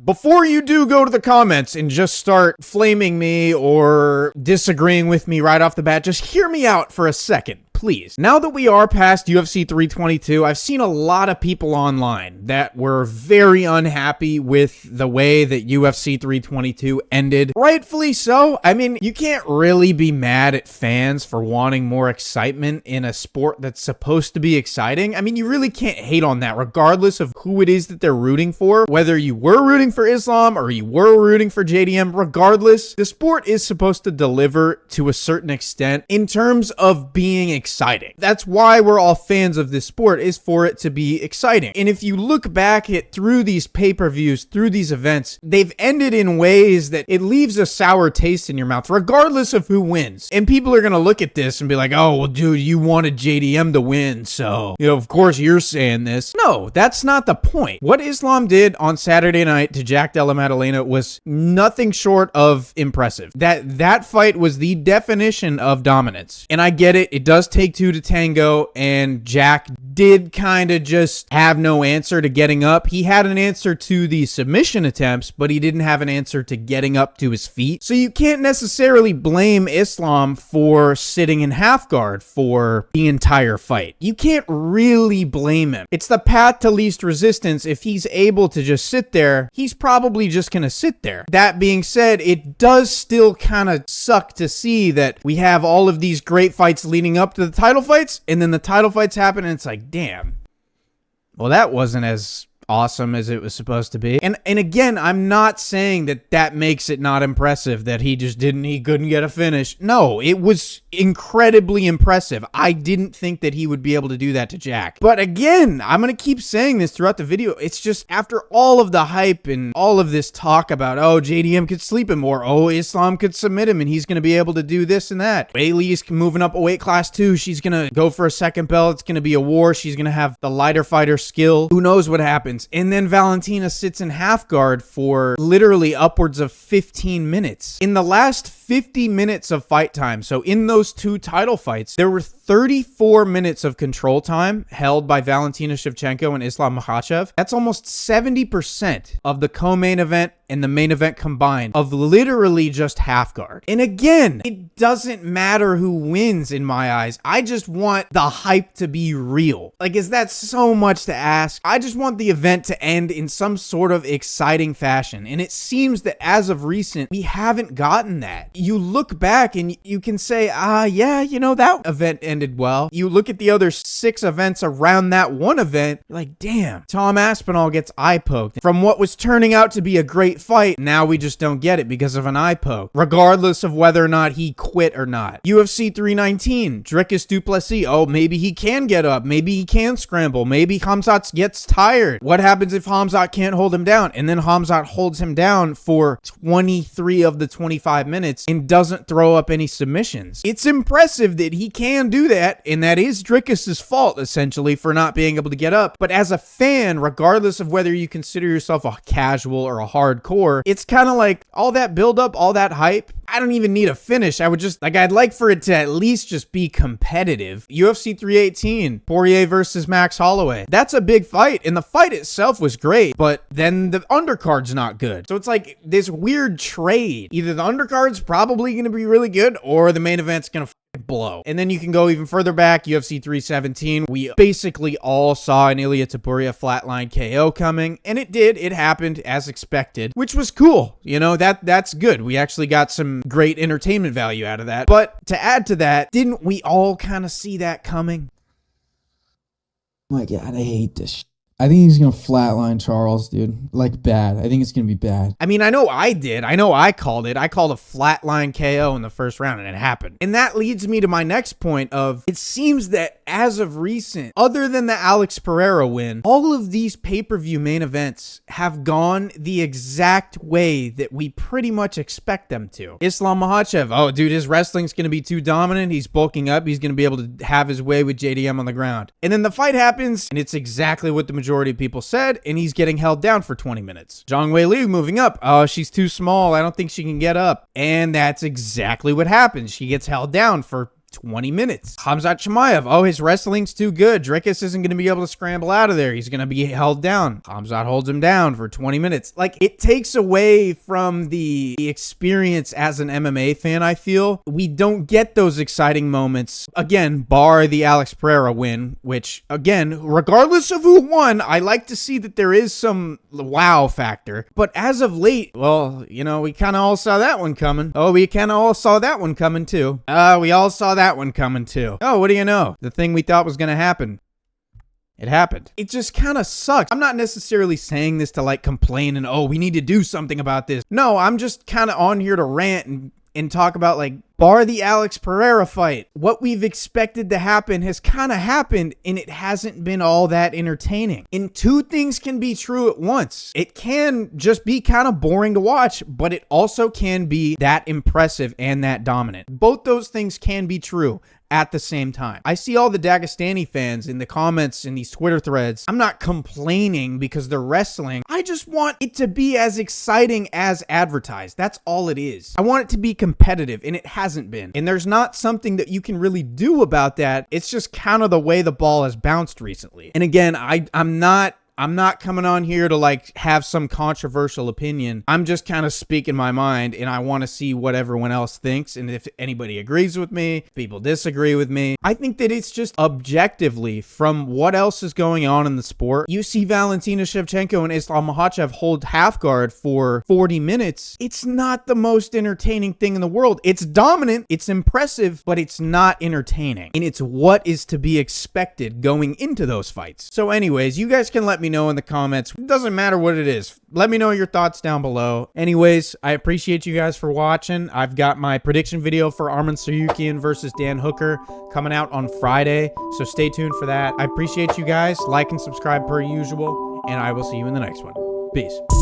Before you do go to the comments and just start flaming me or disagreeing with me right off the bat, just hear me out for a second. Please. Now that we are past UFC 322, I've seen a lot of people online that were very unhappy with the way that UFC 322 ended. Rightfully so. I mean, you can't really be mad at fans for wanting more excitement in a sport that's supposed to be exciting. I mean, you really can't hate on that, regardless of who it is that they're rooting for. Whether you were rooting for Islam or you were rooting for JDM, regardless, the sport is supposed to deliver to a certain extent in terms of being exciting. That's why we're all fans of this sport, is for it to be exciting. And if you look back at through these pay-per-views, through these events, they've ended in ways that it leaves a sour taste in your mouth, regardless of who wins. And people are going to look at this and be like, oh, well, dude, you wanted JDM to win, so, of course you're saying this. No, that's not the point. What Islam did on Saturday night to Jack Della Maddalena was nothing short of impressive. That fight was the definition of dominance. And I get it. It does take two to tango, and Jack did kind of just have no answer to getting up. He had an answer to the submission attempts, but he didn't have an answer to getting up to his feet. So you can't necessarily blame Islam for sitting in half guard for the entire fight. You can't really blame him. It's the path to least resistance. If he's able to just sit there, he's probably just going to sit there. That being said, it does still kind of suck to see that we have all of these great fights leading up to the title fights, and then the title fights happen, and it's like, damn, well, that wasn't as awesome as it was supposed to be. And again, I'm not saying that makes it not impressive that he couldn't get a finish. No, it was incredibly impressive. I didn't think that he would be able to do that to Jack. But again, I'm going to keep saying this throughout the video. It's just after all of the hype and all of this talk about, oh, JDM could sleep him, or oh, Islam could submit him and he's going to be able to do this and that. Bailey's moving up a weight class too. She's going to go for a second belt. It's going to be a war. She's going to have the lighter fighter skill. Who knows what happens? And then Valentina sits in half guard for literally upwards of 15 minutes. In the last 50 minutes of fight time, so in those two title fights, there were 34 minutes of control time held by Valentina Shevchenko and Islam Makhachev. That's almost 70% of the co-main event and the main event combined of literally just half guard. And again, it doesn't matter who wins in my eyes. I just want the hype to be real. Like, is that so much to ask? I just want the event to end in some sort of exciting fashion. And it seems that as of recent, we haven't gotten that. You look back and you can say, yeah, that event ended well. You look at the other 6 events around that one event, you're like, damn, Tom Aspinall gets eye poked. From what was turning out to be a great fight, now we just don't get it because of an eye poke, regardless of whether or not he quit or not. UFC 319, Dricus du Plessis. Oh, maybe he can get up. Maybe he can scramble. Maybe Khamzat gets tired. What happens if Khamzat can't hold him down? And then Khamzat holds him down for 23 of the 25 minutes and doesn't throw up any submissions. It's impressive that he can do that, and that is Dricus's fault, essentially, for not being able to get up. But as a fan, regardless of whether you consider yourself a casual or a hardcore, it's kind of like all that buildup, all that hype, I don't even need a finish. I would just, I'd like for it to at least just be competitive. UFC 318, Poirier versus Max Holloway. That's a big fight, and the fight itself was great, but then the undercard's not good. So it's like this weird trade. Either the undercard's probably going to be really good, or the main event's going to blow. And then you can go even further back, UFC 317. We basically all saw an Ilia Topuria flatline KO coming, and it did. It happened as expected, which was cool. That's good. We actually got some great entertainment value out of that. But to add to that, didn't we all kind of see that coming? Oh my God, I hate this. I think he's going to flatline Charles, dude. Like, bad. I think it's going to be bad. I mean, I know I did. I know I called it. I called a flatline KO in the first round, and it happened. And that leads me to my next point of, it seems that as of recent, other than the Alex Pereira win, all of these pay-per-view main events have gone the exact way that we pretty much expect them to. Islam Makhachev, oh, dude, his wrestling's going to be too dominant. He's bulking up. He's going to be able to have his way with JDM on the ground. And then the fight happens, and it's exactly what the majority of people said, and he's getting held down for 20 minutes. Zhang Weili moving up. Oh, she's too small. I don't think she can get up. And that's exactly what happens. She gets held down for 20 minutes. Khamzat Chimaev, oh, his wrestling's too good. Dricus isn't going to be able to scramble out of there. He's going to be held down. Khamzat holds him down for 20 minutes. Like, it takes away from the experience as an MMA fan, I feel. We don't get those exciting moments. Again, bar the Alex Pereira win, which, again, regardless of who won, I like to see that there is some wow factor. But as of late, well, you know, we kind of all saw that one coming. Oh, we kind of all saw that one coming too. We all saw that one coming too. Oh, what do you know? The thing we thought was going to happen. It happened. It just kind of sucks. I'm not necessarily saying this to like complain and, oh, we need to do something about this. No, I'm just kind of on here to rant and talk about like, bar the Alex Pereira fight. What we've expected to happen has kind of happened, and it hasn't been all that entertaining. And two things can be true at once. It can just be kind of boring to watch, but it also can be that impressive and that dominant. Both those things can be true at the same time. I see all the Dagestani fans in the comments in these Twitter threads. I'm not complaining because they're wrestling. I just want it to be as exciting as advertised. That's all it is. I want it to be competitive, and it hasn't been. And there's not something that you can really do about that. It's just kind of the way the ball has bounced recently. And again, I'm not coming on here to like have some controversial opinion. I'm just kind of speaking my mind, and I want to see what everyone else thinks. And if anybody agrees with me, if people disagree with me, I think that it's just objectively from what else is going on in the sport. You see Valentina Shevchenko and Islam Makhachev hold half guard for 40 minutes. It's not the most entertaining thing in the world. It's dominant, it's impressive, but it's not entertaining. And it's what is to be expected going into those fights. So anyways, you guys can let me know in the comments. It doesn't matter what it is. Let me know your thoughts down below. Anyways, I appreciate you guys for watching. I've got my prediction video for Arman Tsarukyan versus Dan Hooker coming out on Friday, so stay tuned for that. I appreciate you guys. Like and subscribe per usual, and I will see you in the next one. Peace.